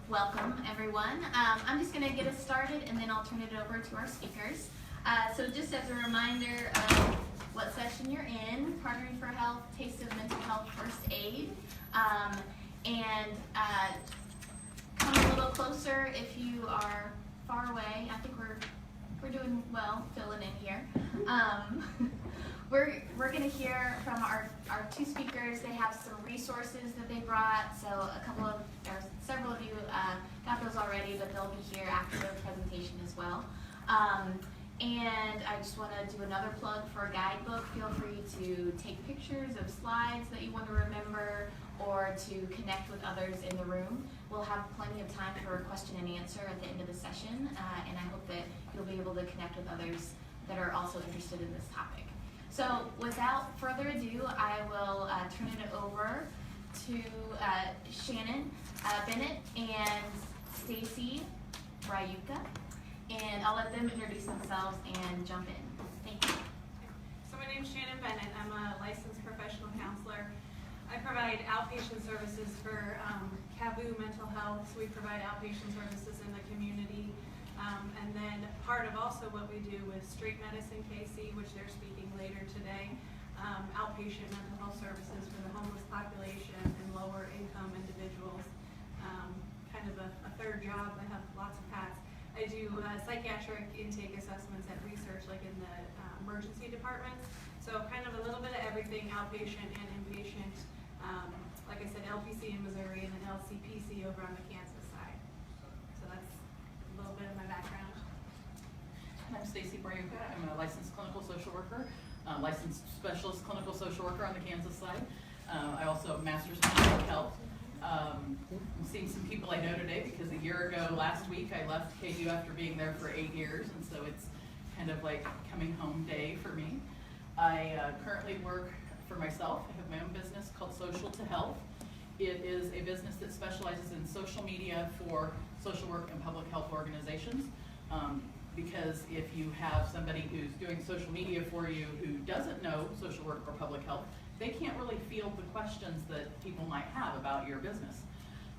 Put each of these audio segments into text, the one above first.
Welcome, everyone. I'm just going to get us started, and then I'll turn it over to our speakers. So just as a reminder of what section you're in, Partnering for Health, Taste of Mental Health First Aid. And come a little closer if you are far away. I think we're doing well filling in here. We're going to hear from our two speakers. They have some resources that they brought. So several of you got those already, but they'll be here after the presentation as well. And I just want to do another plug for a guidebook. Feel free to take pictures of slides that you want to remember or to connect with others in the room. We'll have plenty of time for question and answer at the end of the session, and I hope that you'll be able to connect with others that are also interested in this topic. So without further ado, I will turn it over to Shannon Bennett and Stacy Brayuka, and I'll let them introduce themselves and jump in. Thank you. So my name's Shannon Bennett. I'm a licensed professional counselor. I provide outpatient services for CAVU Mental Health. So we provide outpatient services in the community. And then part of also what we do with Street Medicine KC, which they're speaking later today, outpatient mental health services for the homeless population and lower income individuals. Kind of a third job. I have lots of hats. I do psychiatric intake assessments at research, like in the emergency departments. So kind of a little bit of everything, outpatient and inpatient. Like I said, LPC in Missouri and then LCPC over on the Kansas side. So that's a little bit of my background. I'm Stacy Brayuka. I'm a licensed clinical social worker, licensed specialist clinical social worker on the Kansas side. I also have a master's in public health. I'm seeing some people I know today because a year ago, last week, I left CAVU after being there for 8 years, and so it's kind of like coming home day for me. I currently work for myself. I have my own business called Social to Health. It is a business that specializes in social media for social work and public health organizations. Because if you have somebody who's doing social media for you who doesn't know social work or public health, they can't really field the questions that people might have about your business.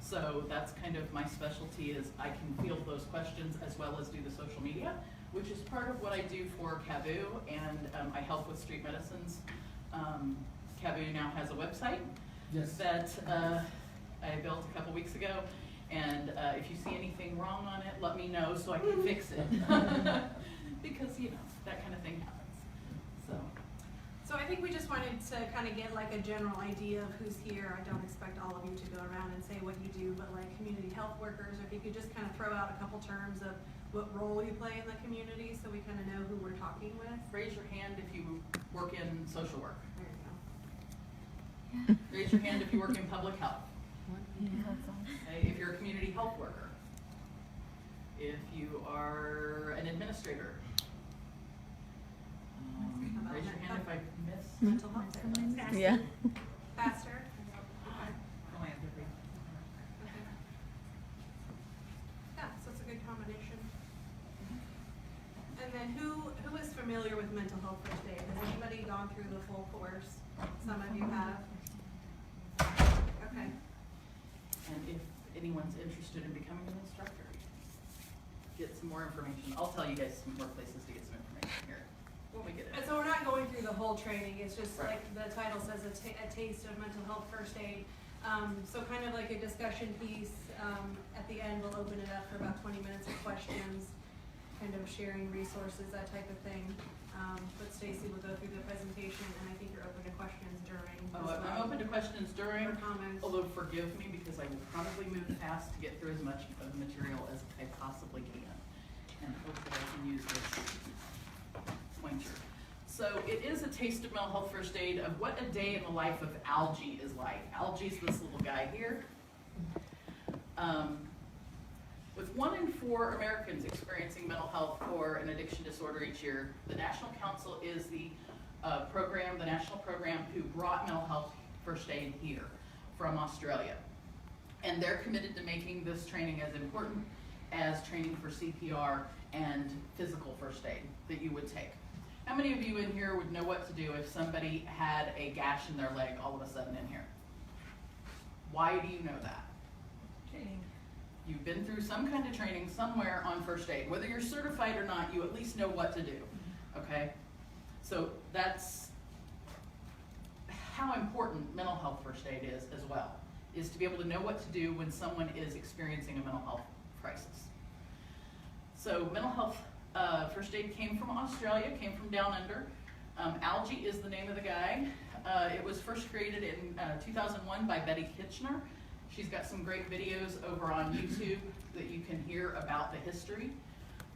So that's kind of my specialty, is I can field those questions as well as do the social media, which is part of what I do for CAVU, and I help with Street Medicine's. CAVU now has a website that I built a couple weeks ago, and if you see anything wrong on it, let me know so I can fix it. Because, you know, that kind of thing happens. So I think we just wanted to kind of get like a general idea of who's here. I don't expect all of you to go around and say what you do, but like community health workers, or if you could just kind of throw out a couple terms of what role you play in the community so we kind of know who we're talking with. Raise your hand if you work in social work. There you go. Yeah. Raise your hand if you work in public health. Okay, if you're a community health worker. If you are an administrator. Raise your hand if I miss. Mental health therapist. Yeah. Faster. Okay. Philanthropy. Okay. Yeah, so it's a good combination. And then who is familiar with mental health first aid? Has anybody gone through the full course? Some of you have. Okay. And if anyone's interested in becoming an instructor, get some more information. I'll tell you guys some more places to get some information here when we get it. And so we're not going through the whole training, it's just Right. like the title says, a taste of mental health first aid. So kind of like a discussion piece. At the end, we'll open it up for about 20 minutes of questions, kind of sharing resources, that type of thing. But Stacy will go through the presentation, and I think you're open to questions during. I'm open to questions during, or comments. although forgive me because I will probably move fast to get through as much of the material as I possibly can. And hope that I can use this pointer. So it is a taste of mental health first aid of what a day in the life of Algie is like. Algie's this little guy here. With 1 in 4 Americans experiencing mental health or an addiction disorder each year, the National Council is the national program who brought mental health first aid here from Australia. And they're committed to making this training as important as training for CPR and physical first aid that you would take. How many of you in here would know what to do if somebody had a gash in their leg all of a sudden in here? Why do you know that? Training. You've been through some kind of training somewhere on first aid. Whether you're certified or not, you at least know what to do, okay? So that's how important mental health first aid is as well, is to be able to know what to do when someone is experiencing a mental health crisis. So mental health first aid came from Australia, came from down under. Algie is the name of the guy. It was first created in 2001 by Betty Kitchener. She's got some great videos over on YouTube that you can hear about the history.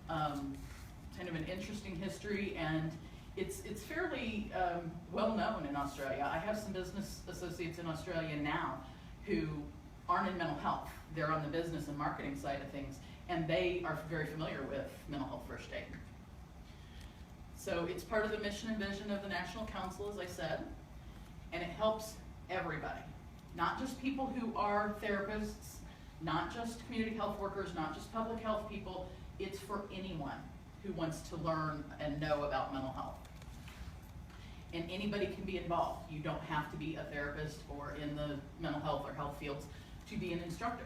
Kind of an interesting history, and it's fairly well known in Australia. I have some business associates in Australia now who aren't in mental health. They're on the business and marketing side of things, and they are very familiar with mental health first aid. So it's part of the mission and vision of the National Council, as I said, and it helps everybody. Not just people who are therapists, not just community health workers, not just public health people. It's for anyone who wants to learn and know about mental health. And anybody can be involved. You don't have to be a therapist or in the mental health or health fields to be an instructor.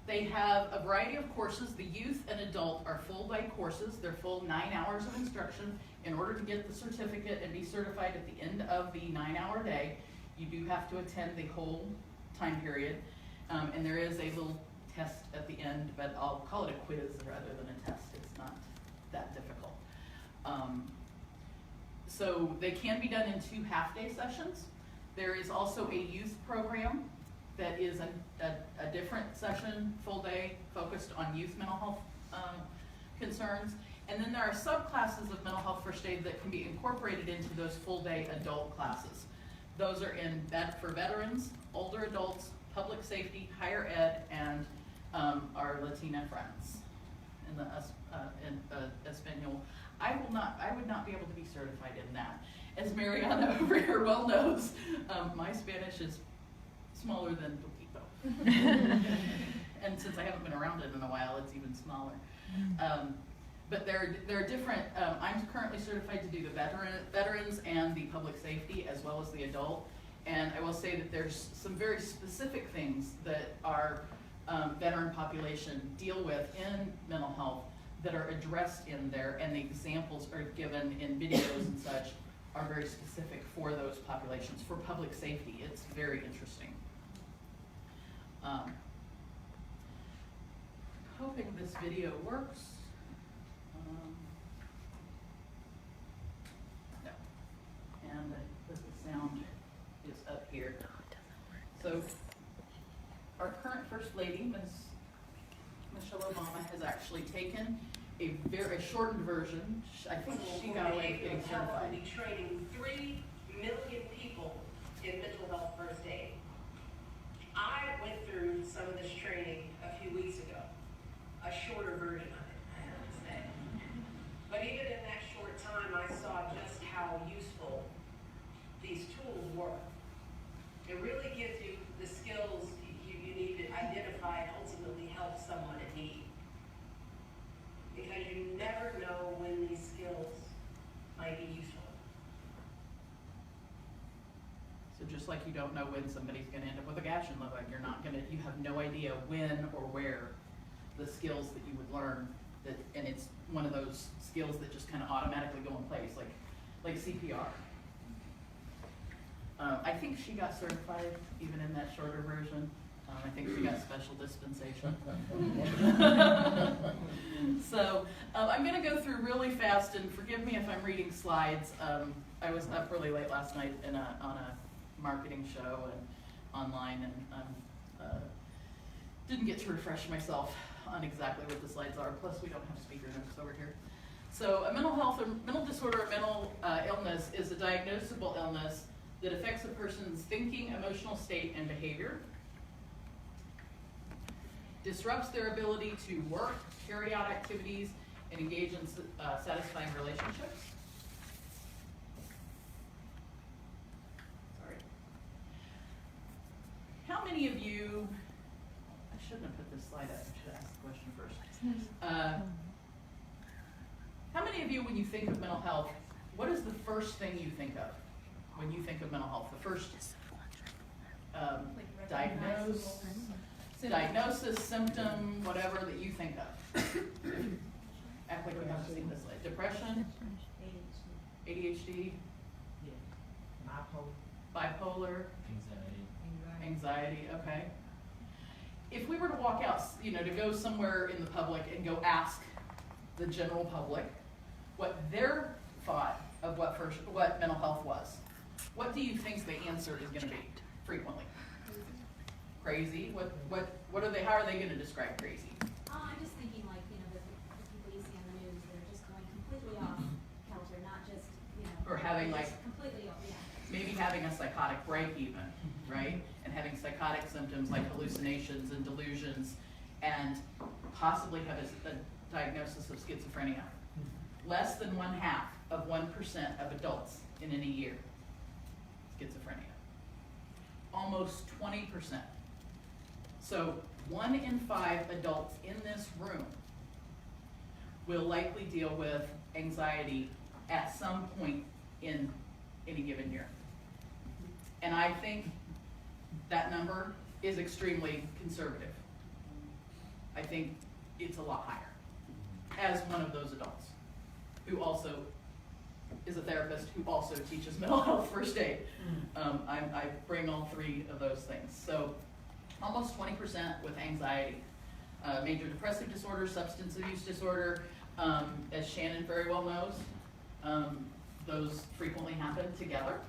They have a variety of courses. The youth and adult are full-day courses. They're full 9 hours of instruction. In order to get the certificate and be certified at the end of the 9-hour day, you do have to attend the whole time period. And there is a little test at the end, but I'll call it a quiz rather than a test. It's not that difficult. So they can be done in 2 half-day sessions. There is also a youth program that is a different session, full day, focused on youth mental health concerns. And then there are subclasses of mental health first aid that can be incorporated into those full day adult classes. Those are for veterans, older adults, public safety, higher ed, and our Latina friends in the Espanol. I would not be able to be certified in that. As Mariana over here well knows, my Spanish is smaller than poquito. And since I haven't been around it in a while, it's even smaller. But there are different, I'm currently certified to do the veterans and the public safety as well as the adult. And I will say that there's some very specific things that our veteran population deal with in mental health that are addressed in there, and the examples are given in videos and such are very specific for those populations. For public safety, it's very interesting. Hoping this video works. No. And the sound is up here. So our current First Lady, Ms. Michelle Obama, has actually taken a very shortened version. I think she got away with getting certified. We'll be training 3 million people in mental health first aid. I went through some of this training a few weeks ago, a shorter version of it, I have to say. But even in that short time, I saw just how useful these tools were. It really gives you the skills you need to identify and ultimately help someone in need. Because you never know when these skills might be useful. So just like you don't know when somebody's going to end up with a gash in the leg, you have no idea when or where the skills that you would learn, and it's one of those skills that just kind of automatically go in place, like CPR. I think she got certified even in that shorter version. I think she got special dispensation. So I'm going to go through really fast, and forgive me if I'm reading slides. I was up really late last night on a marketing show and online, and didn't get to refresh myself on exactly what the slides are. Plus, we don't have speaker notes over here. So a mental health or mental disorder or mental illness is a diagnosable illness that affects a person's thinking, emotional state, and behavior, disrupts their ability to work, carry out activities, and engage in satisfying relationships. Sorry. How many of you, I shouldn't have put this slide up, I should ask the question first. How many of you, when you think of mental health, what is the first thing you think of when you think of mental health? The first diagnosis, symptom, whatever that you think of. Act like we haven't seen this. Like depression, ADHD, bipolar, anxiety. Okay. If we were to walk out, you know, to go somewhere in the public and go ask the general public what their thought of what mental health was, what do you think the answer is going to be frequently? Crazy. What are they? How are they going to describe crazy? I'm just thinking like, you know, the people you see on the news that are just going completely off kilter, not just, you know. Or having like just completely off, yeah. maybe having a psychotic break even, right? And having psychotic symptoms like hallucinations and delusions, and possibly have a diagnosis of schizophrenia. Less than 0.5% of adults in any year, schizophrenia. Almost 20%. So 1 in 5 adults in this room will likely deal with anxiety at some point in any given year. And I think that number is extremely conservative. I think it's a lot higher. As one of those adults who also is a therapist who also teaches mental health first aid. I bring all 3 of those things. So almost 20% with anxiety. Major depressive disorder, substance abuse disorder, as Shannon very well knows, those frequently happen together.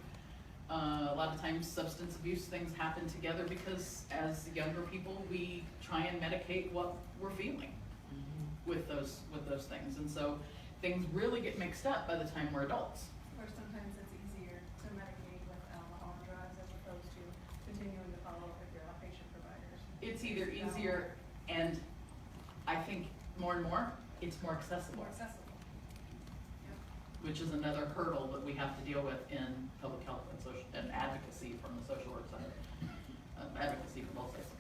A lot of times substance abuse things happen together because as younger people we try and medicate what we're feeling with those things. And so things really get mixed up by the time we're adults. Or sometimes it's easier to medicate with alcohol and drugs as opposed to continuing to follow up with your outpatient providers. It's either easier and I think more and more, it's more accessible. More accessible. Which is another hurdle that we have to deal with in public health and advocacy from the social work side, advocacy from both sides.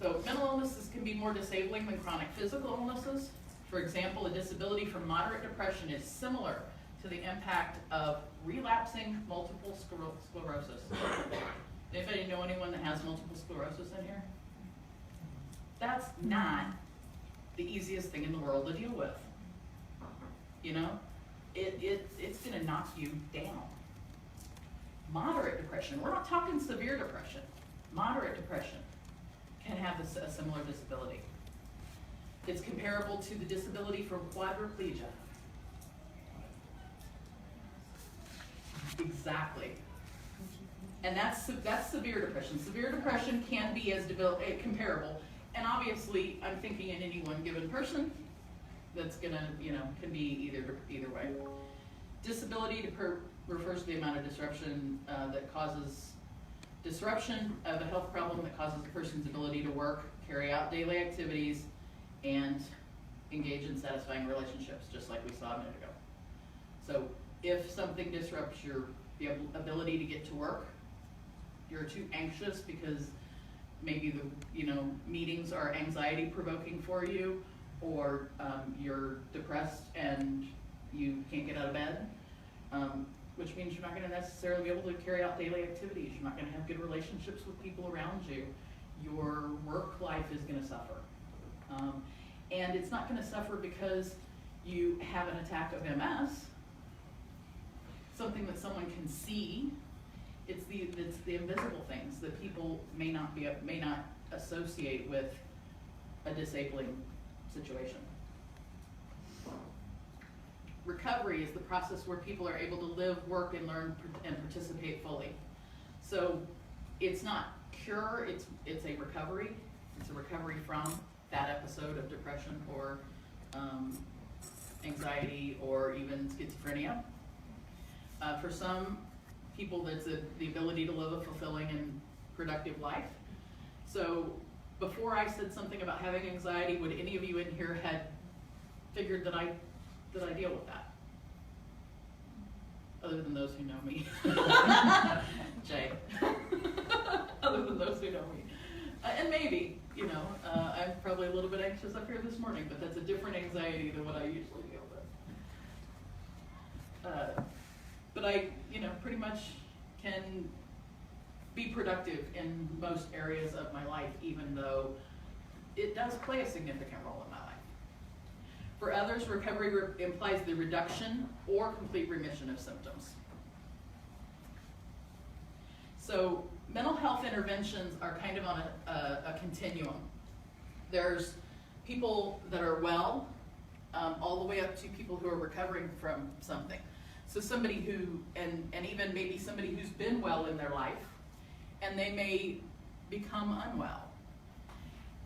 So mental illnesses can be more disabling than chronic physical illnesses. For example, a disability from moderate depression is similar to the impact of relapsing multiple sclerosis. Anybody know anyone that has multiple sclerosis in here? That's not the easiest thing in the world to deal with. You know? It's going to knock you down. Moderate depression, we're not talking severe depression. Moderate depression can have a similar disability. It's comparable to the disability from quadriplegia. Exactly. And that's severe depression. Severe depression can be as comparable. And obviously, I'm thinking in any one given person, that's gonna, can be either way. Disability refers to the amount of disruption that causes disruption of a health problem that causes a person's ability to work, carry out daily activities, and engage in satisfying relationships, just like we saw a minute ago. So if something disrupts your ability to get to work, you're too anxious because maybe the meetings are anxiety provoking for you, or you're depressed and you can't get out of bed, which means you're not going to necessarily be able to carry out daily activities. You're not going to have good relationships with people around you. Your work life is going to suffer. And it's not going to suffer because you have an attack of MS, something that someone can see. It's the invisible things that people may not associate with a disabling situation. Recovery is the process where people are able to live, work, and learn and participate fully. So it's not cure, it's a recovery. It's a recovery from that episode of depression or anxiety or even schizophrenia. For some people, that's the ability to live a fulfilling and productive life. So before I said something about having anxiety, would any of you in here had figured that I deal with that? Other than those who know me. Jay. Other than those who know me. And maybe, I'm probably a little bit anxious up here this morning, but that's a different anxiety than what I usually deal with. But I, pretty much can be productive in most areas of my life, even though it does play a significant role in my life. For others, recovery implies the reduction or complete remission of symptoms. So mental health interventions are kind of on a continuum. There's people that are well, all the way up to people who are recovering from something. So somebody who, and even maybe somebody who's been well in their life, and they may become unwell.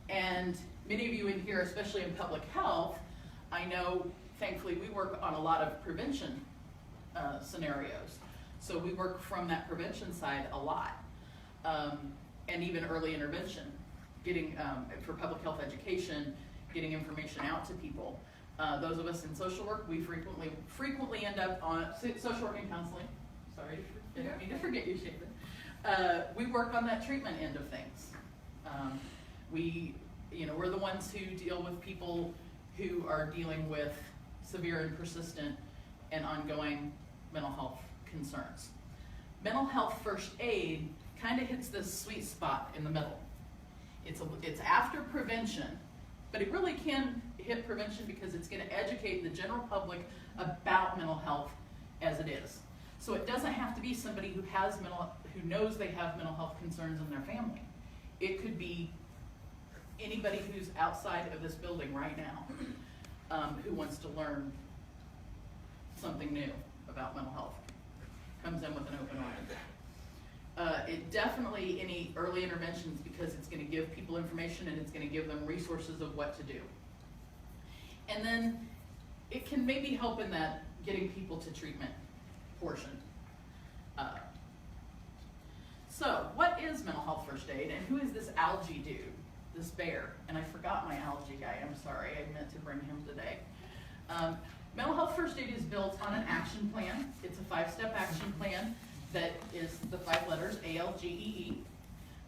And many of you in here, especially in public health, I know, thankfully, we work on a lot of prevention scenarios. So we work from that prevention side a lot. And even early intervention, getting, for public health education, getting information out to people. Those of us in social work, we frequently end up on social work and counseling. Sorry, I didn't mean to forget you, Shaven. We work on that treatment end of things. We're the ones who deal with people who are dealing with severe and persistent and ongoing mental health concerns. Mental health first aid kind of hits this sweet spot in the middle. It's after prevention, but it really can hit prevention because it's going to educate the general public about mental health as it is. So it doesn't have to be somebody who knows they have mental health concerns in their family. It could be anybody who's outside of this building right now who wants to learn something new about mental health. Comes in with an open mind. It definitely, any early interventions, because it's going to give people information and it's going to give them resources of what to do. And then it can maybe help in that getting people to treatment portion. So what is mental health first aid, and who is this algae dude, this bear? And I forgot my algae guy, I'm sorry, I meant to bring him today. Mental health first aid is built on an action plan. It's a 5-step action plan that is the 5 letters, ALGEE.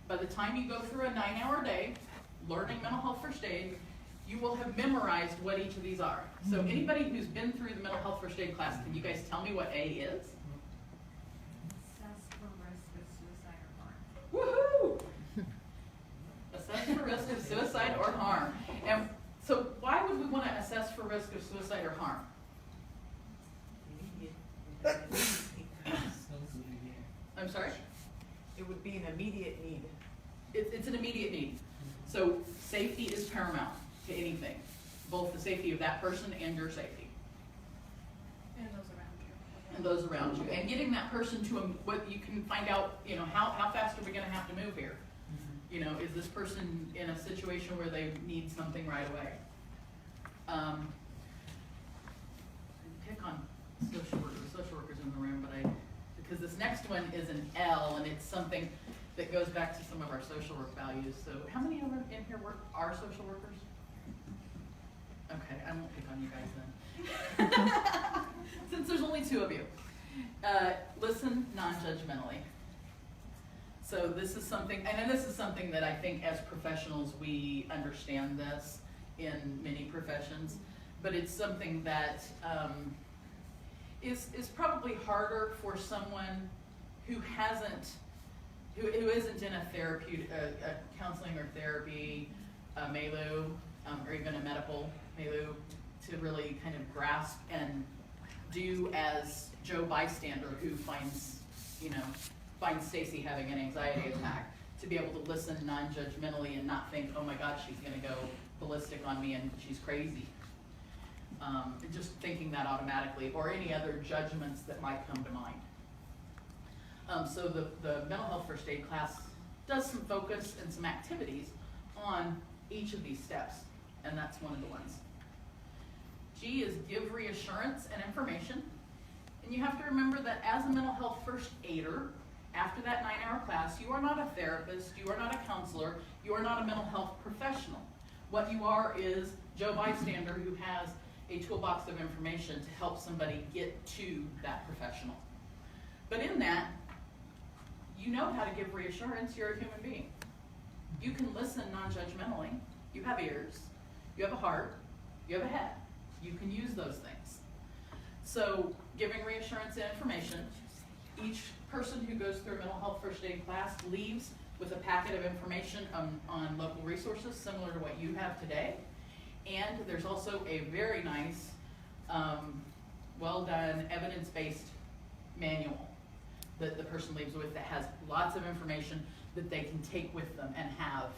By the time you go through a 9-hour day learning mental health first aid, you will have memorized what each of these are. So anybody who's been through the mental health first aid class, can you guys tell me what A is? Assess for risk of suicide or harm. Woohoo! Assess for risk of suicide or harm. And so why would we want to assess for risk of suicide or harm? I'm sorry? It would be an immediate need. It's an immediate need. So safety is paramount to anything, both the safety of that person and your safety. And those around you. And those around you. And getting that person to what you can find out, how fast are we going to have to move here? Is this person in a situation where they need something right away? Pick on social workers in the room, because this next one is an L, and it's something that goes back to some of our social work values. So how many of in here are social workers? Okay, I won't pick on you guys then. Since there's only 2 of you. Listen non-judgmentally. So this is something that I think as professionals we understand this in many professions, but it's something that is probably harder for someone who isn't in a therapeutic, a counseling or therapy, milieu, or even a medical milieu, to really kind of grasp and do as Joe Bystander, who finds Stacy having an anxiety attack, to be able to listen non-judgmentally and not think, oh my God, she's going to go ballistic on me and she's crazy. Just thinking that automatically, or any other judgments that might come to mind. So the mental health first aid class does some focus and some activities on each of these steps, and that's one of the ones. G is give reassurance and information. And you have to remember that as a mental health first aider, after that 9-hour class, you are not a therapist, you are not a counselor, you are not a mental health professional. What you are is Joe Bystander, who has a toolbox of information to help somebody get to that professional. But in that, you know how to give reassurance. You're a human being. You can listen non-judgmentally. You have ears, you have a heart, you have a head. You can use those things. So giving reassurance and information. Each person who goes through a mental health first aid class leaves with a packet of information on local resources similar to what you have today. And there's also a very nice, well-done, evidence-based manual that the person leaves with that has lots of information that they can take with them and have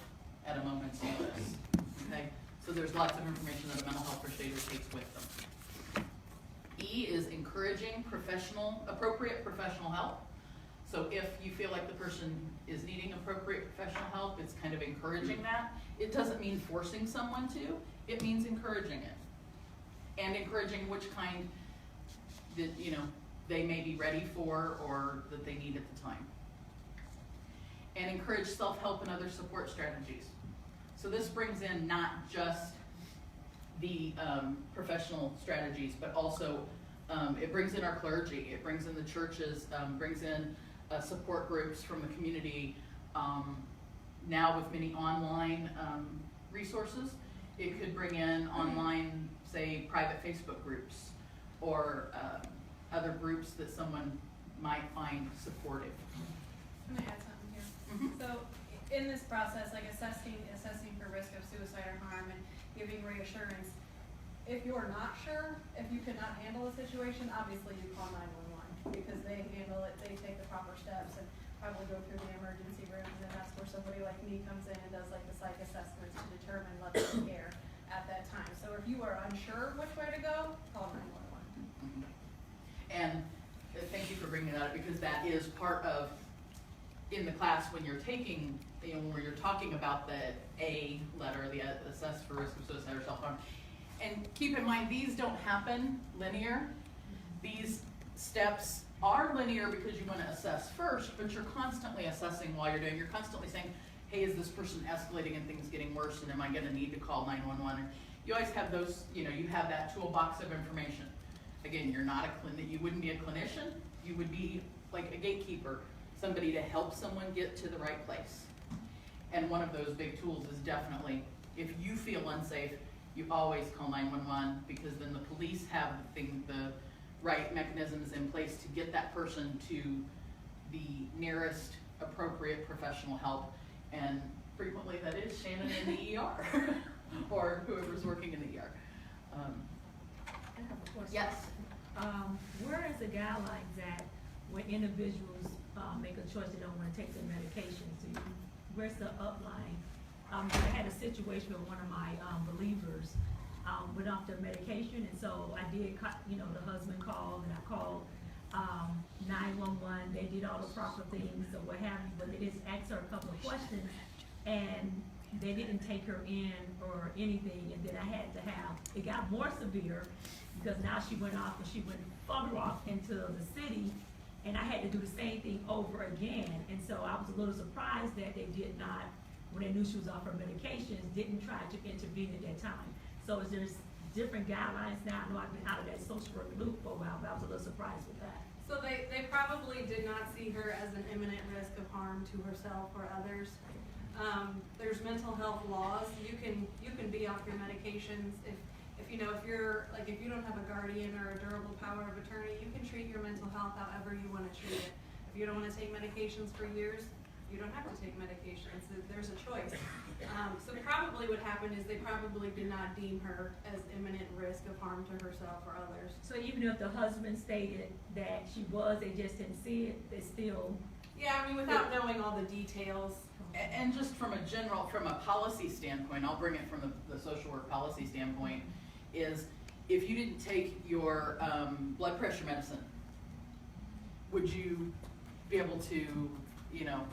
at a moment's notice. Okay? So there's lots of information that a mental health first aider takes with them. E is encouraging appropriate professional help. So if you feel like the person is needing appropriate professional help, it's kind of encouraging that. It doesn't mean forcing someone to, it means encouraging it. And encouraging which kind that, you know, they may be ready for or that they need at the time. And encourage self-help and other support strategies. So this brings in not just the professional strategies, but also it brings in our clergy, it brings in the churches, brings in support groups from the community. Now with many online resources, it could bring in online, say, private Facebook groups or other groups that someone might find supportive. I'm gonna add something here. Mhm. So in this process, like assessing for risk of suicide or harm and giving reassurance, if you're not sure, if you cannot handle a situation, obviously you call 911 because they handle it, they take the proper steps and probably go through the emergency room, and then that's where somebody like me comes in and does like the psych assessments to determine level of care at that time. So if you are unsure which way to go, call 911. And thank you for bringing that up because that is part of, in the class when you're taking, you know, when you're talking about the A letter, the assess for risk of suicide or self-harm. And keep in mind, these don't happen linear. These steps are linear because you want to assess first, but you're constantly assessing while you're doing, you're constantly saying, hey, is this person escalating and things getting worse and am I gonna need to call 911? You always have those, you know, you have that toolbox of information. Again, you're not you wouldn't be a clinician, you would be like a gatekeeper, somebody to help someone get to the right place. And one of those big tools is definitely, if you feel unsafe, you always call 911 because then the police have the right mechanisms in place to get that person to the nearest appropriate professional help. And frequently that is Shannon in the ER or whoever's working in the ER. I have a question. Yes. Where is the guidelines at when individuals make a choice they don't want to take their medications? Where's the upline? I had a situation with one of my believers went off their medication, and so I did, you know, the husband called and I called 911. They did all the proper things or what have you, but they just asked her a couple of questions and they didn't take her in or anything, and then I had to have, it got more severe because now she went off and she went further off into the city, and I had to do the same thing over again. And so I was a little surprised that they did not, when they knew she was off her medications, didn't try to intervene at that time. So is there different guidelines now? I know I've been out of that social work loop for a while, but I was a little surprised with that. So they probably did not see her as an imminent risk of harm to herself or others. There's mental health laws. You can be off your medications if you know, if you don't have a guardian or a durable power of attorney, you can treat your mental health however you want to treat it. If you don't want to take medications for years, you don't have to take medications. There's a choice. So probably what happened is they probably did not deem her as imminent risk of harm to herself or others. So even if the husband stated that she was, they just didn't see it, they still. Yeah, I mean, without knowing all the details. And just from a policy standpoint, I'll bring it from the social work policy standpoint, is if you didn't take your blood pressure medicine, would you be able to, you know,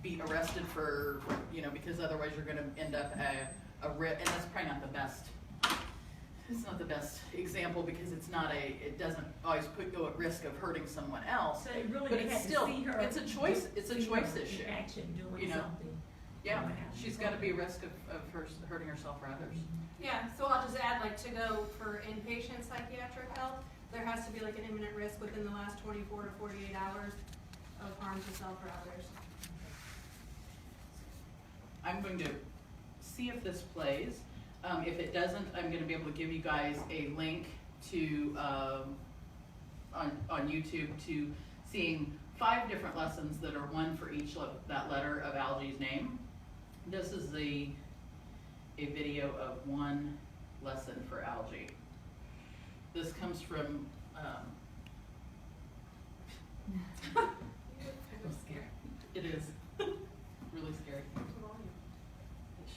be arrested for, you know, because otherwise you're going to end up and that's probably not the best. It's not the best example because it doesn't always put you at risk of hurting someone else. So it really, but they it's had still, to see her. it's a choice. It's a choice issue. In action, doing You know, something. Yeah, she's got to be at risk of her hurting herself or others. Yeah, so I'll just add, like, to go for inpatient psychiatric help, there has to be like an imminent risk within the last 24 to 48 hours of harm to self or others. I'm going to see if this plays. If it doesn't, I'm going to be able to give you guys a link to on YouTube to seeing 5 different lessons that are one for each that letter of algae's name. This is a video of one lesson for algae. This comes from it is really scary. It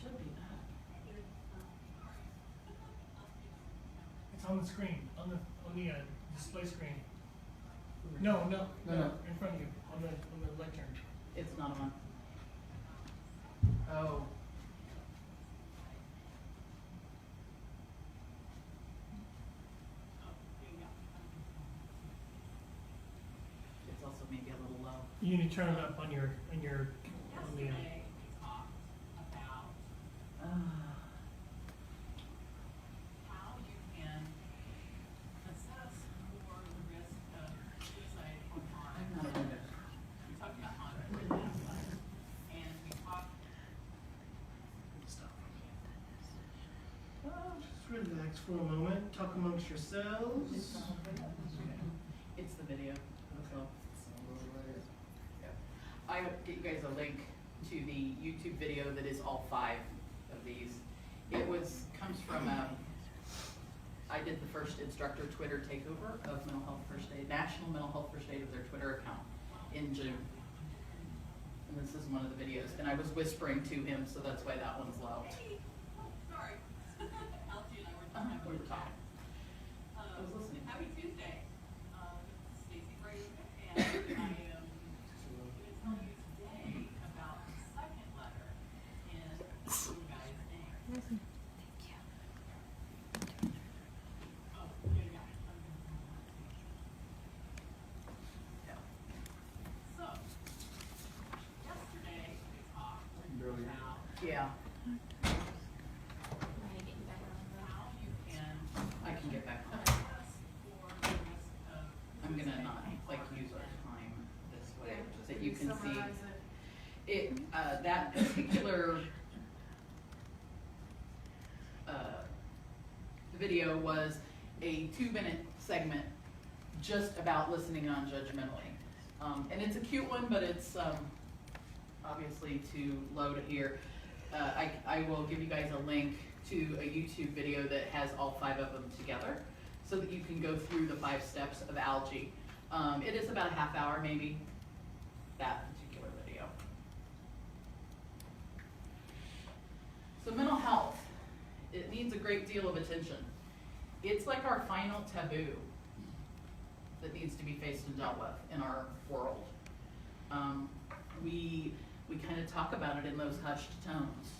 should be that. It's on the screen, on the display screen. No, in front of you, on the lectern. It's not on. Oh. It's also maybe a little low. You need to turn it up on your on the. Yesterday, we talked about how you can assess for the risk of suicide or harm. We talked about harm, and we talked. Just relax for a moment. Talk amongst yourselves. It's the video. So. I will get you guys a link to the YouTube video that is all 5 of these. It comes from I did the first instructor Twitter takeover of Mental Health First Aid, National Mental Health First Aid of their Twitter account in June. And this is one of the videos. And I was whispering to him, so that's why that one's loud. Hey, oh, sorry. Alfie and I We were talking. I was listening. Happy Tuesday. Stacy Brady, and I am going to tell you today about the second letter in you guys' name. Oh, here you go. Yeah. So, yesterday we talked about Yeah, I'm gonna get you back on the. how you can I can get back on. assess for the risk of I'm gonna not use our time this way, that you can see. That particular video was a 2-minute segment just about listening non-judgmentally. And it's a cute one, but it's obviously too low to hear. I will give you guys a link to a YouTube video that has all 5 of them together so that you can go through the 5 steps of algae. It is about a half hour maybe, that particular video. So mental health, it needs a great deal of attention. It's like our final taboo that needs to be faced and dealt with in our world. We kind of talk about it in those hushed tones,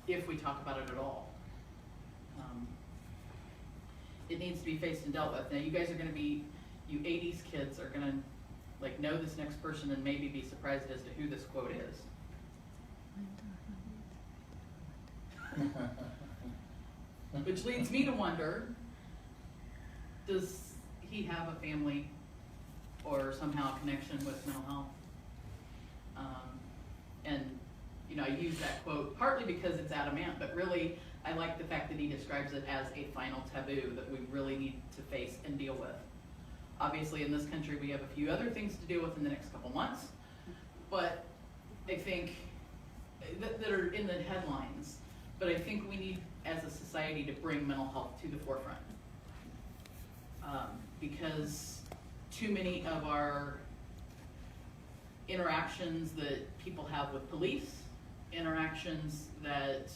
if we talk about it at all. It needs to be faced and dealt with. Now you guys are gonna be, you 80s kids are gonna know this next person and maybe be surprised as to who this quote is. Which leads me to wonder, does he have a family or somehow a connection with mental health? And I use that quote partly because it's adamant, but really I like the fact that he describes it as a final taboo that we really need to face and deal with. Obviously in this country we have a few other things to deal with in the next couple months, but I think that are in the headlines, but I think we need as a society to bring mental health to the forefront. Because too many of our interactions that people have with police, interactions that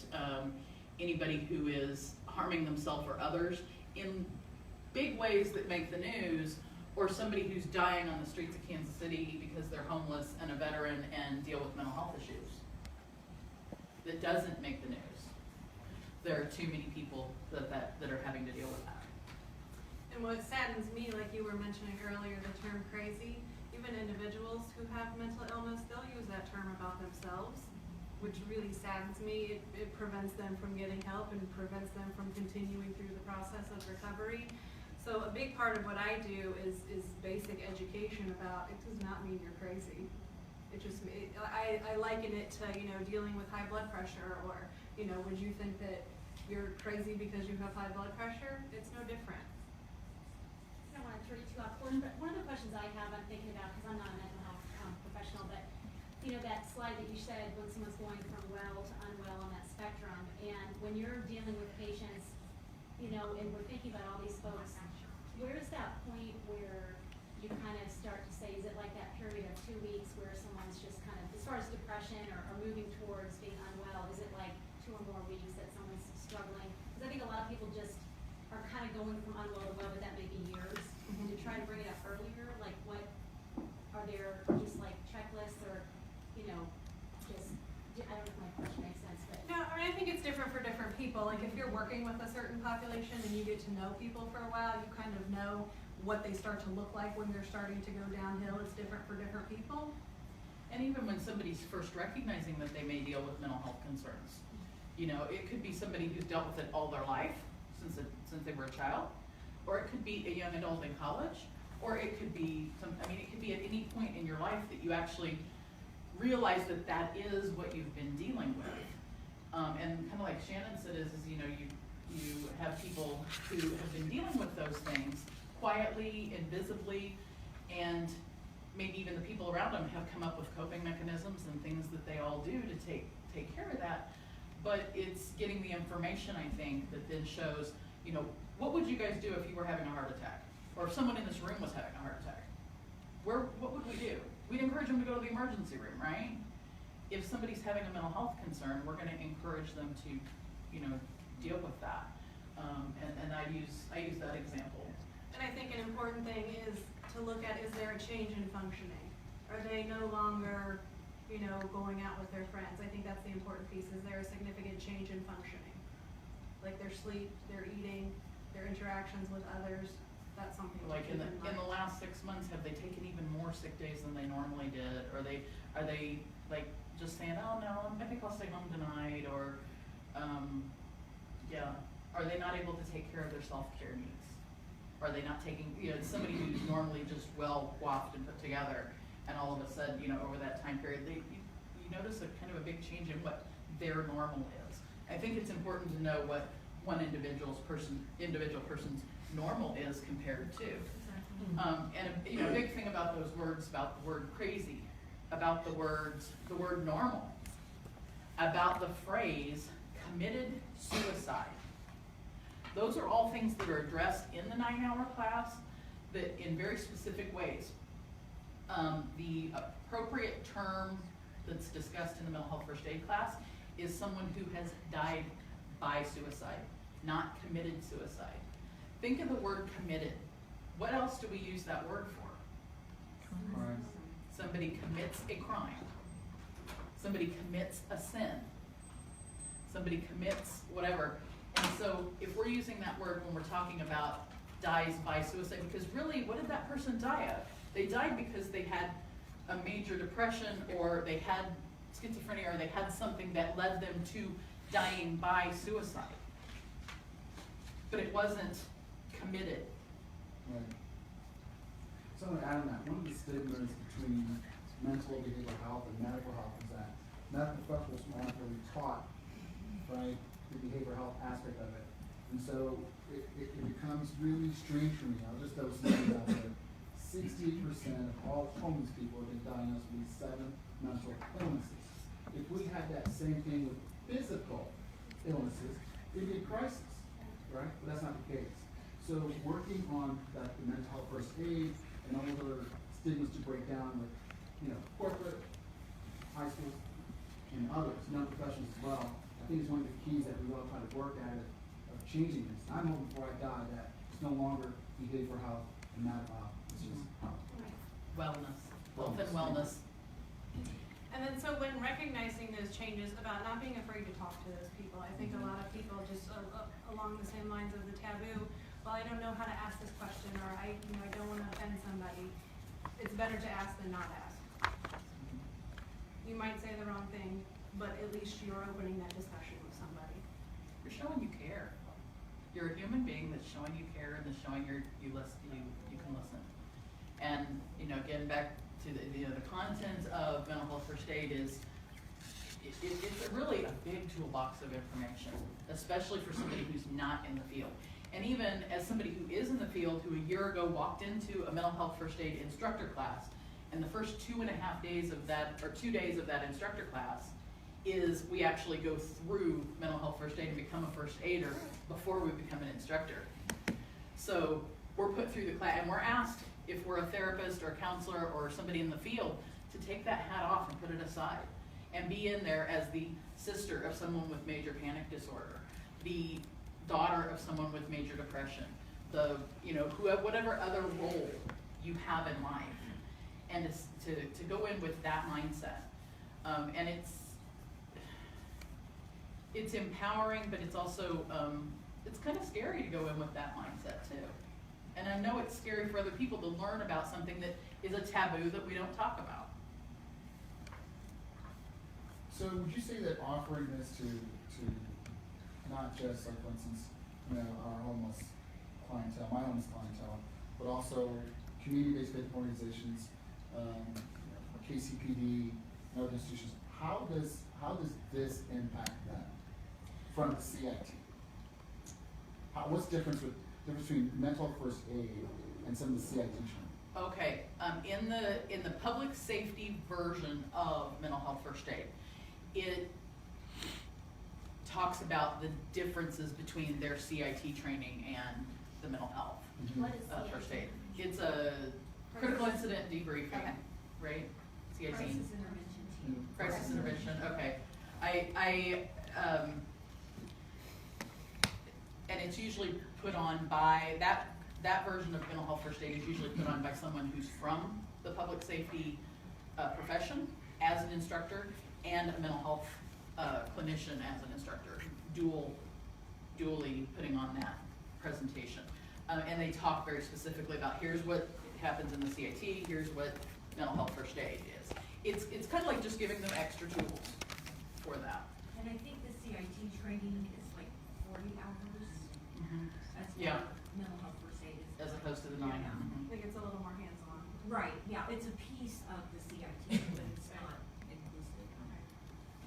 anybody who is harming themselves or others in big ways that make the news, or somebody who's dying on the streets of Kansas City because they're homeless and a veteran and deal with mental health issues. That doesn't make the news. There are too many people that are having to deal with that. And what saddens me, like you were mentioning earlier, the term crazy, even individuals who have mental illness, they'll use that term about themselves, which really saddens me. It prevents them from getting help and prevents them from continuing through the process of recovery. So a big part of what I do is basic education about it does not mean you're crazy. I liken it to, dealing with high blood pressure, or, would you think that you're crazy because you have high blood pressure? It's no different. I don't want to for you two. One of the questions I have, I'm thinking about, because I'm not a mental health professional, but you know, that slide that you said when someone's going from well to unwell on that spectrum, and when you're dealing with patients, you know, and we're thinking about all these folks, where is that point where you kind of start to say, is it like that period of 2 weeks where someone's just kind of, as far as depression or moving towards being unwell, is it like 2 or more weeks that someone's struggling? Because I think a lot of people just are kind of going from unwell to well, but that may be years. And to try to bring it up earlier, like what, are there just like checklists or, you know, just, I don't know if my question makes sense, but. No, I mean, I think it's different for different people. Like, if you're working with a certain population and you get to know people for a while, you kind of know what they start to look like when they're starting to go downhill. It's different for different people. And even when somebody's first recognizing that they may deal with mental health concerns, you know, it could be somebody who's dealt with it all their life, since they were a child, or it could be a young adult in college, or it could be it could be at any point in your life that you actually realize that that is what you've been dealing with. And kind of like Shannon said, is you know, you have people who have been dealing with those things quietly, invisibly, and maybe even the people around them have come up with coping mechanisms and things that they all do to take care of that. But it's getting the information, I think, that then shows, you know, what would you guys do if you were having a heart attack? Or if someone in this room was having a heart attack? What would we do? We'd encourage them to go to the emergency room, right? If somebody's having a mental health concern, we're gonna encourage them to, you know, deal with that. And I use that example. And I think an important thing is to look at, is there a change in functioning? Are they no longer, you know, going out with their friends? I think that's the important piece. Is there a significant change in functioning? Like their sleep, their eating, their interactions with others, that's something to Like keep in the last 6 months, have they taken even more sick days than they normally did? Are they like just saying, oh no, I think I'll stay home tonight, or yeah, are they not able to take care of their self-care needs? Are they not taking, you know, somebody who's normally just well coiffed and put together, and all of a sudden, you know, over that time period, you notice a kind of a big change in what their normal is. I think it's important to know what one individual person's normal is compared to. And you know, a big thing about those words, about the word crazy, about the word normal, about the phrase committed suicide. Those are all things that are addressed in the 9-hour class, that in very specific ways. The appropriate term that's discussed in the mental health first aid class is someone who has died by suicide, not committed suicide. Think of the word committed. What else do we use that word for? Crime. Somebody commits a crime. Somebody commits a sin. Somebody commits whatever. And so if we're using that word when we're talking about dies by suicide, because really, what did that person die of? They died because they had a major depression, or they had schizophrenia, or they had something that led them to dying by suicide. But it wasn't committed. Right. So I'm gonna add on that, one of the stigmas between mental behavioral health and medical health is that medical professionals aren't really taught, right, the behavioral health aspect of it. And so it becomes really strange for me. I'll just throw something out there. 60% of all homeless people have been diagnosed with 7 mental illnesses. If we had that same thing with physical illnesses, it'd be a crisis, right? But that's not the case. So working on the mental health first aid and all the stigmas to break down with, you know, corporate, high schools, and others, non-professionals as well, I think is one of the keys that we all try to work at of changing this. I'm hoping before I die that it's no longer behavioral health and medical health. It's just health. Wellness, health and wellness. And then so when recognizing those changes, about not being afraid to talk to those people, I think a lot of people just along the same lines of the taboo, well, I don't know how to ask this question, or I don't want to offend somebody. It's better to ask than not ask. You might say the wrong thing, but at least you're opening that discussion with somebody. You're showing you care. You're a human being that's showing you care, and that's showing you can listen. And you know, getting back to the content of mental health first aid is it's really a big toolbox of information, especially for somebody who's not in the field. And even as somebody who is in the field, who a year ago walked into a mental health first aid instructor class, and the first 2.5 days of that, or 2 days of that instructor class, is we actually go through mental health first aid and become a first aider before we become an instructor. So we're put through the class, and we're asked if we're a therapist or a counselor or somebody in the field to take that hat off and put it aside and be in there as the sister of someone with major panic disorder, the daughter of someone with major depression, the, whatever other role you have in life, and to go in with that mindset. And it's empowering, but it's also, it's kind of scary to go in with that mindset too. And I know it's scary for other people to learn about something that is a taboo that we don't talk about. So would you say that offering this to not just, like, for instance, our homeless clientele, my homeless clientele, but also community-based faith organizations, KCPD, and other institutions, how does this impact them from the CIT? What's the difference between mental first aid and some of the CIT training? Okay, in the public safety version of mental health first aid, it talks about the differences between their CIT training and the mental health What is first CIT? aid. It's a critical incident debriefing, Okay. right? CIT. Crisis intervention team. Crisis intervention, okay. And it's usually put on by, that version of mental health first aid is usually put on by someone who's from the public safety profession as an instructor, and a mental health clinician as an instructor, dually putting on that presentation. And they talk very specifically about, here's what happens in the CIT, here's what mental health first aid is. It's kind of like just giving them extra tools for that. And I think the CIT training is like 40 hours. That's Yeah. what mental health first aid is. As opposed to the 9. Yeah. Mhm. I think it's a little more hands-on. Right, yeah, it's a piece of the CIT, but it's not inclusive.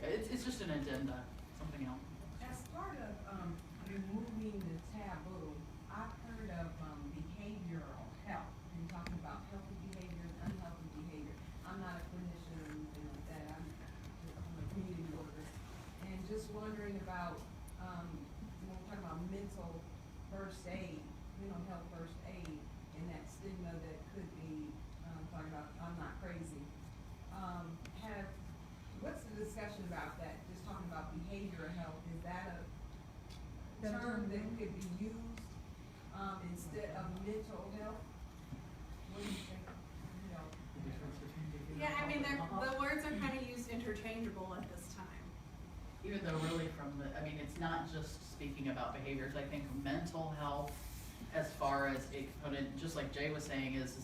Yeah, it's just an addenda, something else. As part of removing the taboo, I've heard of behavioral health and talking about healthy behavior and unhealthy behavior. I'm not a clinician or anything like that. I'm a community worker. And just wondering about, when we're talking about mental first aid, mental health first aid, and that stigma that could be, talking about, I'm not crazy. What's the discussion about that? Just talking about behavioral health, is that a term that could be used, instead of mental health? What do you think, Yeah, I mean, the words are kind of used interchangeable at this time. Even though really it's not just speaking about behaviors. I think mental health, as far as a component, just like Jay was saying, is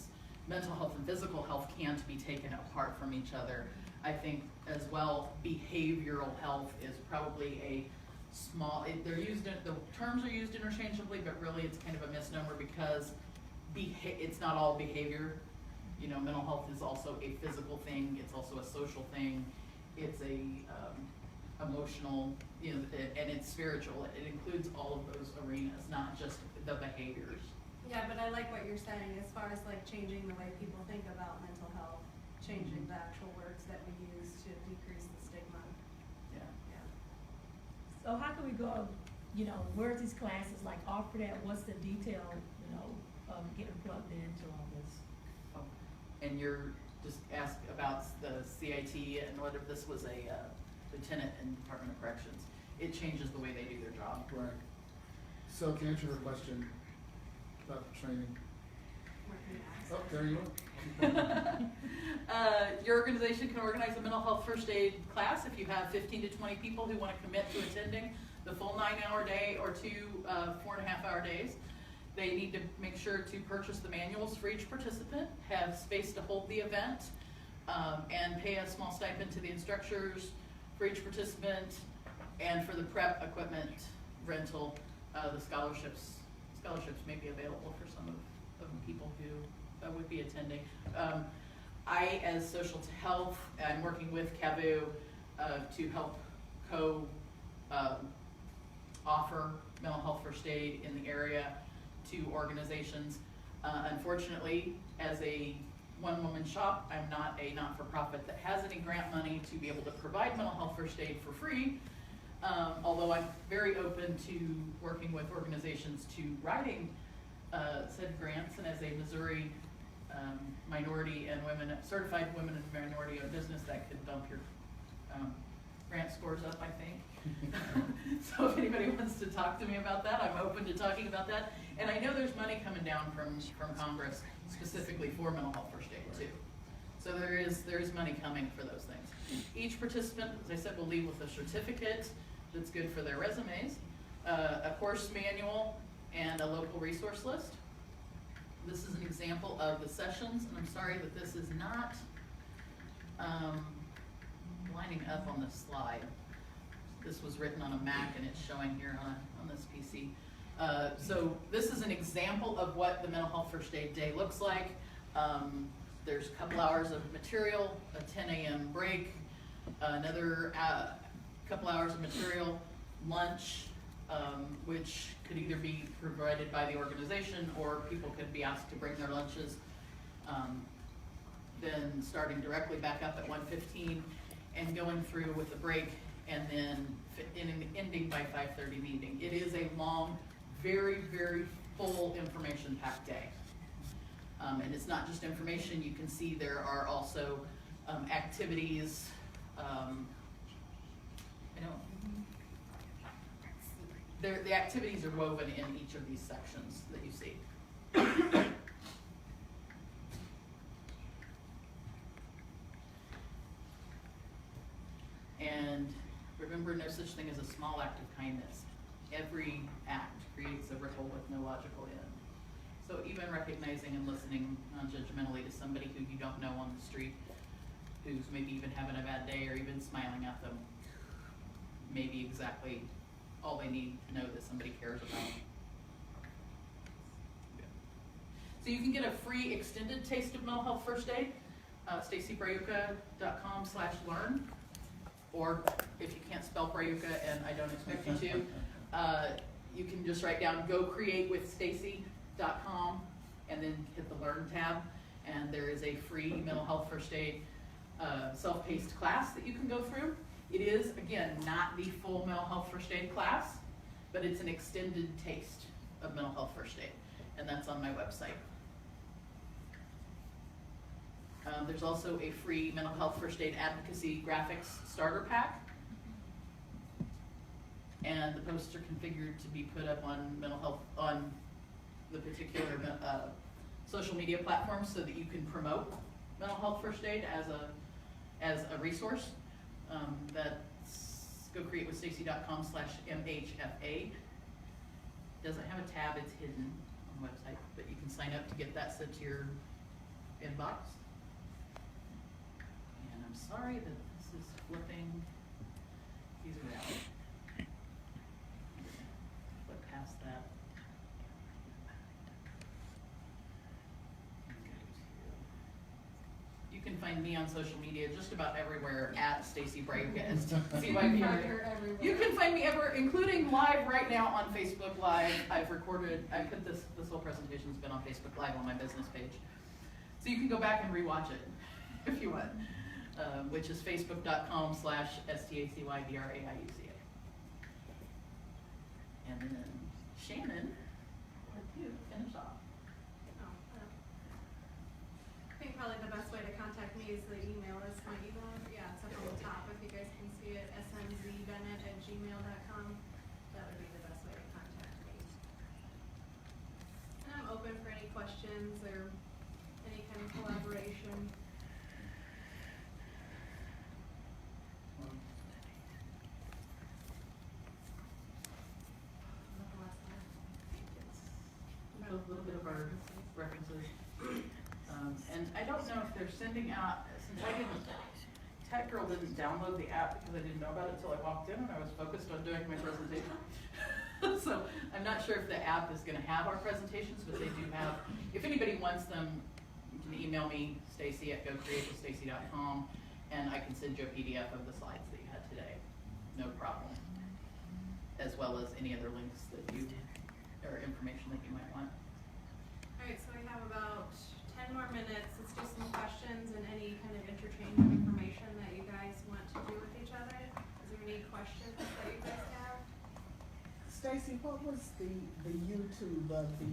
mental health and physical health can't be taken apart from each other. I think as well, behavioral health is probably a small, the terms are used interchangeably, but really it's kind of a misnomer because it's not all behavior. Mental health is also a physical thing, it's also a social thing, it's a emotional, and it's spiritual. It includes all of those arenas, not just the behaviors. Yeah, but I like what you're saying as far as like changing the way people think about mental health, changing the actual words that we use to decrease the stigma. Yeah. Yeah. So how can we go, where's these classes like offered at, what's the detail, getting plugged into all this? And you're just asked about the CIT and whether this was a lieutenant in Department of Corrections. It changes the way they do their job. Right. So to answer the question about the training, oh, there you are. Your organization can organize a mental health first aid class if you have 15 to 20 people who want to commit to attending the full 9-hour day or 2 4.5-hour days. They need to make sure to purchase the manuals for each participant, have space to hold the event, and pay a small stipend to the instructors for each participant, and for the prep equipment rental. The scholarships may be available for some of the people who would be attending. I, as social health, I'm working with CAVU to help offer mental health first aid in the area to organizations. Unfortunately, as a one-woman shop, I'm not a not-for-profit that has any grant money to be able to provide mental health first aid for free. Although I'm very open to working with organizations to writing said grants, and as a Missouri minority and certified women and minority-owned business, that could bump your grant scores up, I think. So if anybody wants to talk to me about that, I'm open to talking about that. And I know there's money coming down from Congress specifically for mental health first aid too. So there is money coming for those things. Each participant, as I said, will leave with a certificate that's good for their resumes, a course manual, and a local resource list. This is an example of the sessions, and I'm sorry that this is not lining up on this slide. This was written on a Mac and it's showing here on this PC. So this is an example of what the mental health first aid day looks like. There's a couple hours of material, a 10 a.m. break, another couple hours of material, lunch, which could either be provided by the organization or people could be asked to bring their lunches. Then starting directly back up at 1:15 and going through with a break, and then ending by 5:30 in the evening. It is a long, very, very full information-packed day. And it's not just information. You can see there are also activities. The activities are woven in each of these sections that you see. And remember, no such thing as a small act of kindness. Every act creates a ripple with no logical end. So even recognizing and listening non-judgmentally to somebody who you don't know on the street, who's maybe even having a bad day, or even smiling at them, may be exactly all they need to know that somebody cares about. So you can get a free extended taste of mental health first aid, stacybrayuka.com/learn. Or if you can't spell Brayuka, and I don't expect you to, you can just write down gocreatewithstacy.com and then hit the Learn tab, and there is a free mental health first aid self-paced class that you can go through. It is, again, not the full mental health first aid class, but it's an extended taste of mental health first aid, and that's on my website. There's also a free mental health first aid advocacy graphics starter pack, and the posts are configured to be put up on mental health on the particular social media platforms so that you can promote mental health first aid as a resource. That's gocreatewithstacy.com/MHFA. Doesn't have a tab, it's hidden on the website, but you can sign up to get that sent to your inbox. And I'm sorry that this is flipping these around. Flip past that. You can find me on social media just about everywhere at Stacy Brayuka. CYPR. You can find me everywhere, including live right now on Facebook Live. I put this whole presentation's been on Facebook Live on my business page. So you can go back and rewatch it if you want, which is facebook.com/STACYBRAIUCA. And then Shannon, let you finish off. I think probably the best way to contact me is the email. Is my email? Yeah, it's up on the top. If you guys can see it, smzbennett@gmail.com. That would be the best way to contact me. And I'm open for any questions or any kind of collaboration. A little bit of our references. And I don't know if they're sending out, since Tech Girl didn't download the app because I didn't know about it until I walked in and I was focused on doing my presentation. So I'm not sure if the app is going to have our presentations, but they do have. If anybody wants them, you can email me, stacy@gocreatewithstacy.com, and I can send you a PDF of the slides that you had today. No problem. as well as any other links that you, or information that you might want. All right, so we have about 10 more minutes. Let's do some questions and any kind of interchange of information that you guys want to do with each other. Is there any questions that you guys have? Stacy, what was the YouTube of the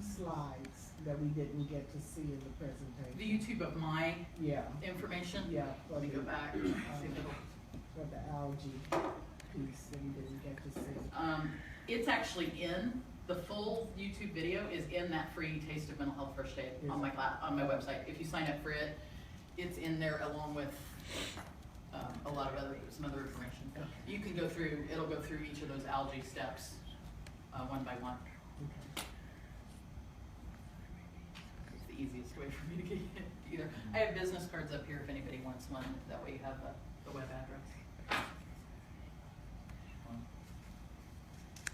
slides that we didn't get to see in the presentation? The YouTube of my Yeah, information. yeah, Let me go back. See if it'll- for the algae piece that we didn't get to see. It's actually in, the full YouTube video is in that free Taste of Mental Health First Aid on my website. If you sign up for it, it's in there along with a lot of some other information. You can go through, it'll go through each of those algae steps one by one. It's the easiest way for me to get it either. I have business cards up here if anybody wants one, that way you have the web address.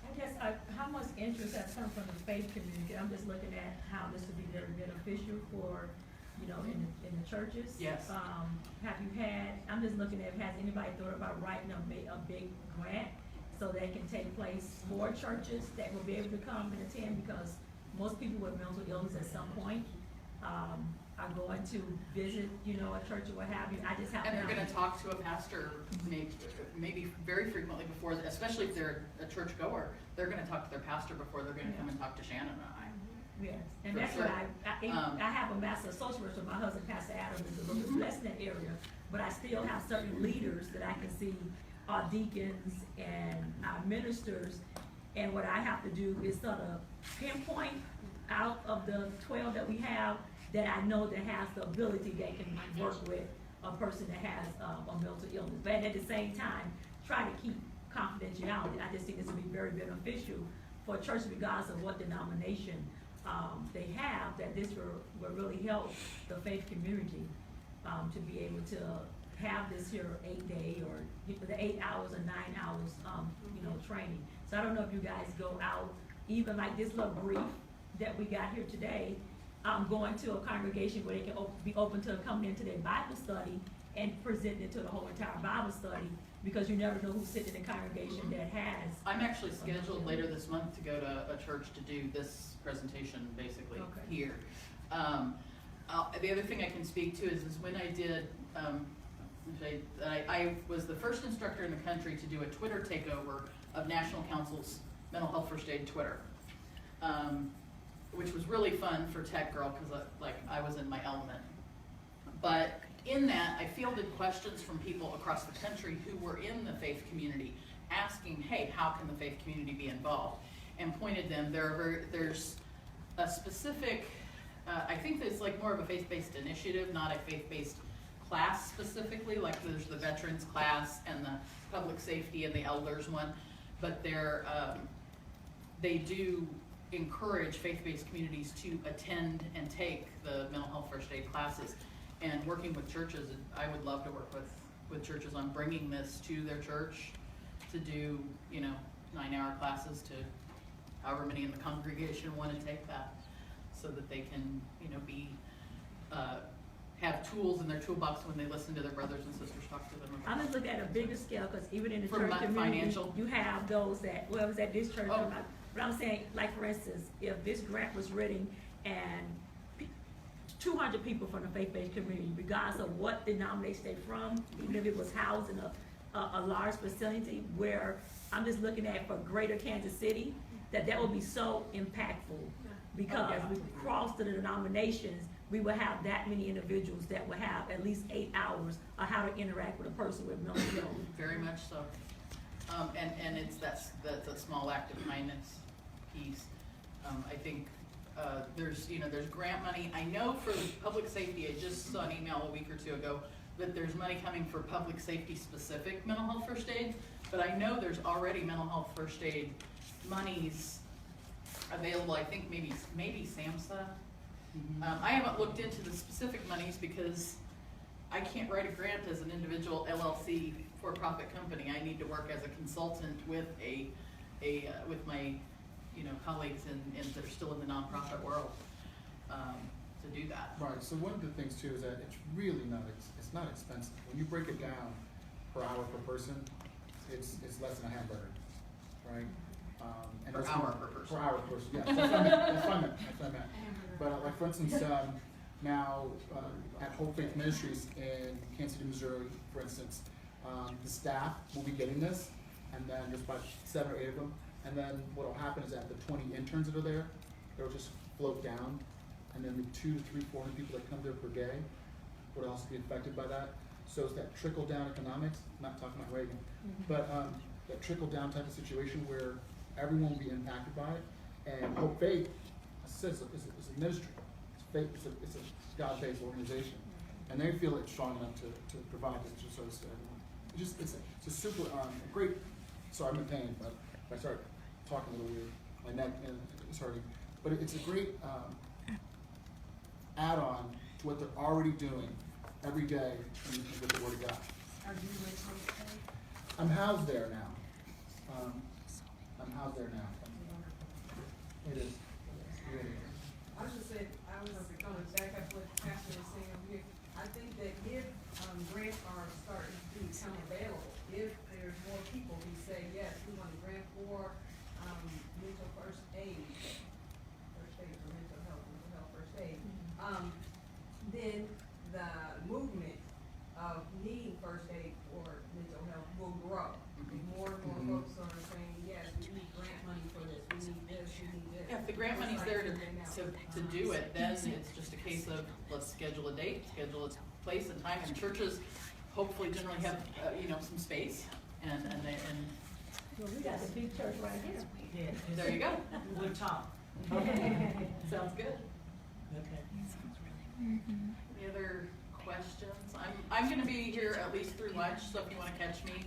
I guess, how much interest has come from the faith community? I'm just looking at how this would be very beneficial for, you know, in the churches. Yes. Have you had, I'm just looking at, has anybody thought about writing a big grant so that can take place for churches that will be able to come and attend? Because most people with mental illness at some point, are going to visit, you know, a church or what have you. I just have. And they're gonna talk to a pastor maybe very frequently before, especially if they're a church goer, they're gonna talk to their pastor before they're gonna come and talk to Shannon and I. Yes, and For that's sure. what I have a master of social work, so my husband, Pastor Adam, is a little bit blessed in that area, but I still have certain leaders that I can see, our deacons and our ministers, and what I have to do is sort of pinpoint out of the 12 that we have, that I know that has the ability that can work with a person that has a mental illness, but at the same time, try to keep confidentiality. I just think this would be very beneficial for church, regardless of what denomination they have, that this will really help the faith community to be able to have this here 8-day or the 8 hours or 9 hours, you know, training. So I don't know if you guys go out, even like this little brief that we got here today, going to a congregation where they can be open to coming into their Bible study and presenting it to the whole entire Bible study, because you never know who's sitting in a congregation that has. I'm actually scheduled later this month to go to a church to do this presentation, basically, here. The other thing I can speak to is when I did, I was the first instructor in the country to do a Twitter takeover of National Council's Mental Health First Aid Twitter, which was really fun for Tech Girl, because I was in my element. But in that, I fielded questions from people across the country who were in the faith community, asking, hey, how can the faith community be involved? And pointed them, there's a specific, I think that it's like more of a faith-based initiative, not a faith-based class specifically, like there's the veterans class and the public safety and the elders one, but they do encourage faith-based communities to attend and take the mental health first aid classes. And working with churches, I would love to work with churches on bringing this to their church to do, 9-hour classes to however many in the congregation want to take that, so that they can, have tools in their toolbox when they listen to their brothers and sisters talk to them. I'm just looking at a bigger scale, because even in the From church my community, financial. you have those that, well, I was at this church, Oh. but I'm saying, like for instance, if this grant was written and 200 people from the faith-based community, regardless of what denomination they're from, even if it was housed in a large facility, where I'm just looking at for greater Kansas City, that would be so impactful. Because we cross the denominations, we will have that many individuals that will have at least 8 hours of how to interact with a person with mental illness. Very much so. And that's a small act of kindness piece. I think there's grant money. I know for public safety, I just saw an email a week or two ago that there's money coming for public safety specific mental health first aid, but I know there's already mental health first aid monies available. I think maybe SAMHSA. I haven't looked into the specific monies because I can't write a grant as an individual LLC for-profit company. I need to work as a consultant with with my colleagues that are still in the nonprofit world to do that. Right, so one of the things too is that it's really not, it's not expensive. When you break it down per hour per person, it's less than a hamburger, right? And Per that's hour not- per person. Per hour per person, yes, that's what I meant, that's what I meant, that's what I meant. But like, for instance, now, at Hope Faith Ministries in Kansas City, Missouri, for instance, the staff will be getting this, and then there's about 7 or 8 of them, and then what'll happen is that the 20 interns that are there, they'll just float down, and then the 200, 300, 400 people that come there per day would also be affected by that. So it's that trickle down economics, I'm not talking about Reagan, but that trickle down type of situation where everyone will be impacted by it. And Hope Faith, as I said, it's a ministry, it's a God-based organization, and they feel it's strong enough to provide this service to everyone. It's a super great. Sorry, I'm in pain, but if I start talking a little weird, my neck is hurting. But it's a great add-on to what they're already doing every day with the Word of God. Are you with Hope Faith? I'm housed there now. I'm housed there now. It is. Really. I was just saying, I was going to back up what Pastor was saying over here. I think that if grants are starting to become available, if there's more people who say, yes, we want a grant for mental first aid for mental health first aid, then the movement of needing first aid for mental health will grow. More and more folks are saying, yes, we need grant money for this, we need this, we need this. Yeah, if the grant money's there to do it, then it's just a case of, let's schedule a date, schedule a place and time, and churches hopefully generally have, some space, and Well, we got a big church right here. Yeah. there you go. We'll talk. Sounds good. Okay. Any other questions? I'm gonna be here at least through lunch, so if you wanna catch me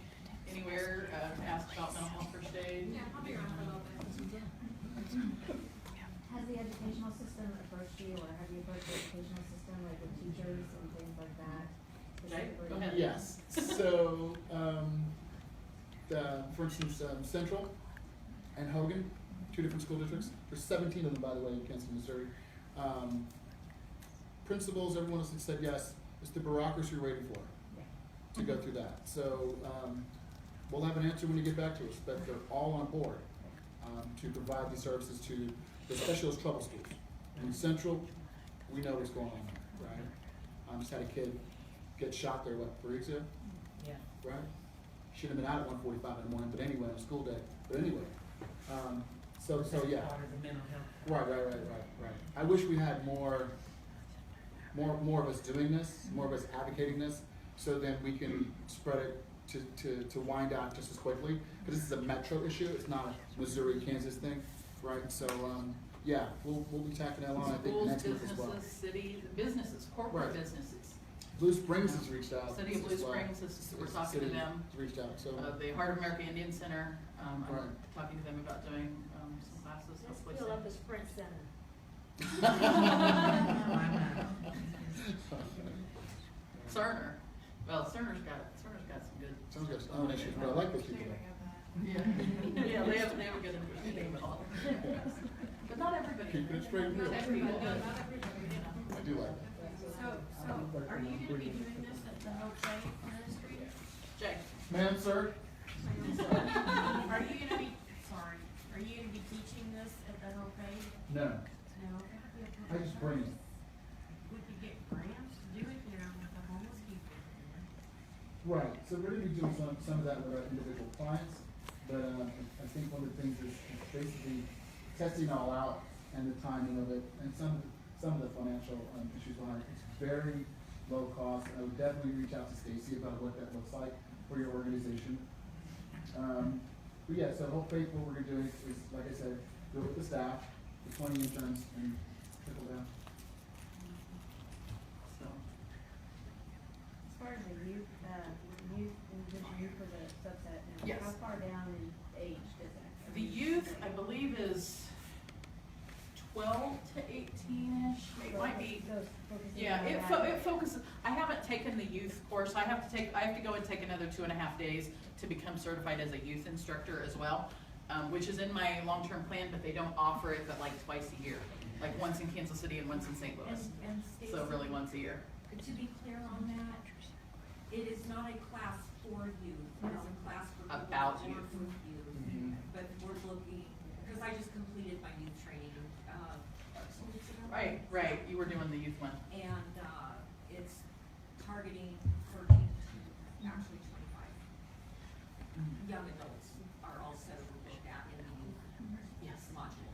anywhere, ask about mental health first aid. Yeah, I'll be around for a little bit. Has the educational system approached you, or have you approached the educational system, like with teachers and things like that? Jay, specifically? go ahead. Yes. So, for instance, Central and Hogan, 2 different school districts. There's 17 of them, by the way, in Kansas, Missouri. Principals, everyone else has said yes. It's the bureaucracy we're waiting for to go through that. So we'll have an answer when you get back to us, but they're all on board to provide these services to, especially those trouble schools. In Central, we know what's going on there, right? Just had a kid get shot there, 3 weeks ago? Yeah. Right? Shouldn't have been out at 1:45 in the morning, but anyway, on a school day. But anyway, so yeah. Part of the mental health. Right. I wish we had more of us doing this, more of us advocating this, so then we can spread it to wind out just as quickly. Because this is a metro issue, it's not a Missouri, Kansas thing, right? So, yeah, we'll be tacking that on, I think, Schools, next month as well. businesses, cities, businesses, corporate Right. businesses. Blue Springs has reached out. City of Blue as well. Springs, we're talking to City them. has reached out, so. The Heart of America Indian Center, I'm Right. talking to them about doing some classes. Let's hopefully fill soon. up the Sprint Center. Cerner, well, Cerner's got some good. Sounds good. Oh, issues, but I like those people. Yeah, yeah, they have a good understanding of all. But not everybody. Keeping it straight and real. Not everybody, Not everybody, I do like that. So, are you gonna be doing this at the Hope Faith Ministry? Jay, Ma'am, sir? Are you gonna be, are you gonna be teaching this at the Hope Faith? No, No. I just bring it. We could get grants to do it there with the homeless people. Right, so we're gonna be doing some of that with our individual clients, but, I think one of the things is basically testing all out and the timing of it, and some of the financial, issues behind it. It's very low cost, and I would definitely reach out to Stacy about what that looks like for your organization. But yeah, so Hope Faith, what we're gonna do is, like I said, do it with the staff, the 20 interns, and trickle down. so, As far as the youth, youth for the subset now, Yes. how far down in age does that? the youth, I believe, is 12 to 18-ish, it might be. Yeah, it focuses, I haven't taken the youth course, I have to go and take another 2.5 days to become certified as a youth instructor as well, which is in my long-term plan, but they don't offer it but like twice a year, like once in Kansas City and once in St. Louis, And so really once a year. to be clear on that, It is not a class for youth, it's a class for people About who work youth. with youth. Mhm. But we're looking, because I just completed my youth training, 2 weeks ago. Right, you were doing the youth one. And, it's targeting 13 to actually 25. Young adults are also looked at in the Yes. module.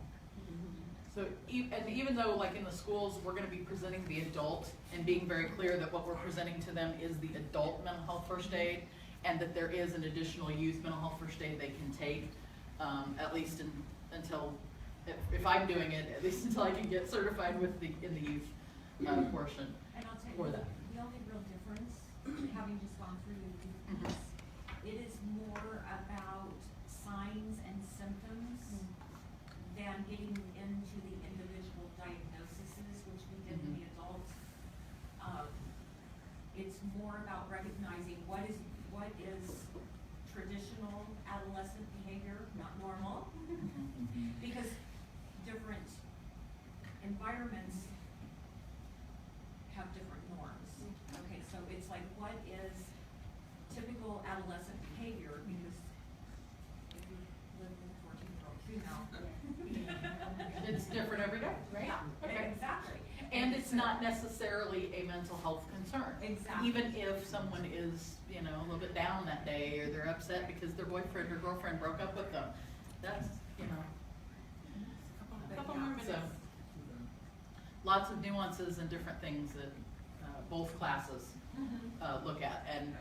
So, and even though like in the schools, we're gonna be presenting the adult and being very clear that what we're presenting to them is the adult mental health first aid, and that there is an additional youth mental health first aid they can take, at least until, if I'm doing it, at least until I can get certified with in the youth, portion. And I'll tell For you, that. the only real difference, having just gone through Mhm. this, it is more about signs and symptoms than getting into the individual diagnoses, which we did in the adults. It's more about recognizing what is traditional adolescent behavior, not normal, because different environments have different norms. Okay, so it's like, what is typical adolescent behavior, because if you live with a 14-year-old female. It's different every day, right? Yeah, Okay. exactly. And it's not necessarily a mental health concern. Exactly. Even if someone is, you know, a little bit down that day, or they're upset because their boyfriend or girlfriend broke up with them, that's, you know, A couple more minutes. so, lots of nuances and different things that, both classes, look at. And,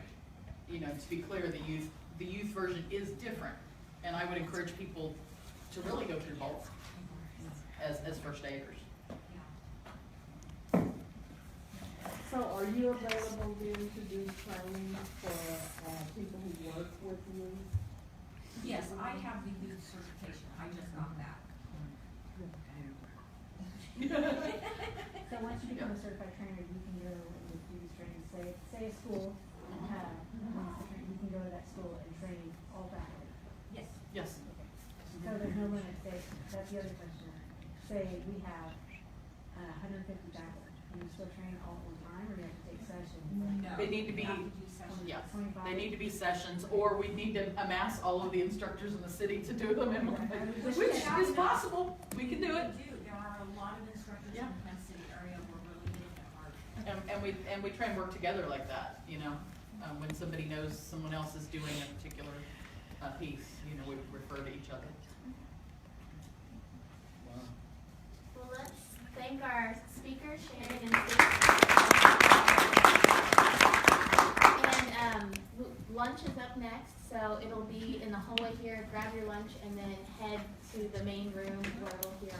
you know, to be clear, the youth version is different, and I would encourage people to really go through both as first aiders. So are you available then to do training for, people who work with you? Yes, I have the youth certification, I just got that. So once you become a certified trainer, you can go and do these trainings, say a school, you can go to that school and train all faculty. Yes. Yes. So there's no limit, that's the other question. Say we have 150 faculty, can you still train all at one time, or do you have to take sessions? No. They need to be, You have to do sessions. yeah, 25? they need to be sessions, or we need to amass all of the instructors in the city to do them in one, Which which is is possible, we can do it. There are a lot of instructors in Yeah. the Penn City area who are really good at art. And we try and work together like that, you know, when somebody knows someone else is doing a particular, piece, you know, we refer to each other. Wow. Well, let's thank our speakers, Sharon and Stacey. And lunch is up next, so it'll be in the hallway here. Grab your lunch and then head to the main room where we'll hear our